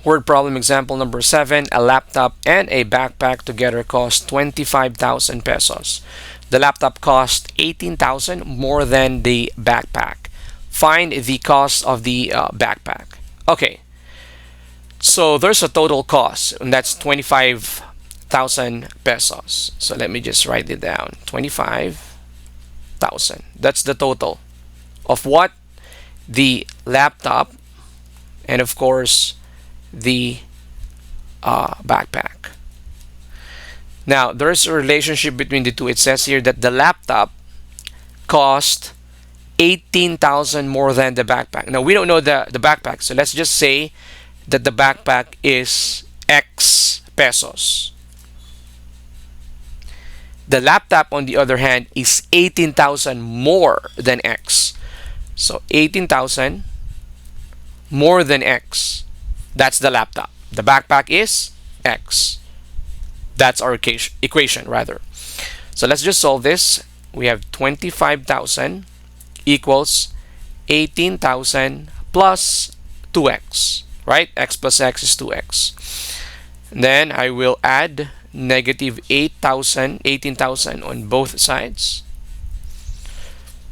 Word problem example number 7. A laptop and a backpack together cost 25,000 pesos. The laptop cost 18,000 more than the backpack. Find the cost of the backpack. Okay, so there's a total cost, and that's 25,000 pesos. So let me just write it down. 25,000. That's the total of what? The laptop and of course the backpack. Now there's a relationship between the two. It says here that the laptop cost 18,000 more than the backpack. Now we don't know the backpack, so let's just say that the backpack is X pesos. The laptop, on the other hand, is 18,000 more than X. So 18,000 more than X. That's the laptop. The backpack is X. That's our equation, rather. So let's just solve this. We have 25,000 equals 18,000 plus 2x, right? X plus x is 2x. Then I will add negative 18,000 on both sides.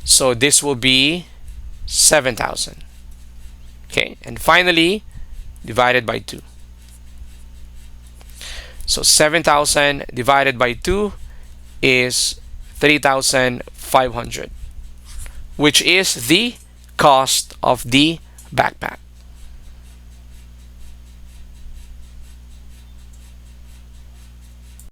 So this will be 7,000. Okay, and finally divided by 2. So 7,000 divided by 2 is 3,500, which is the cost of the backpack.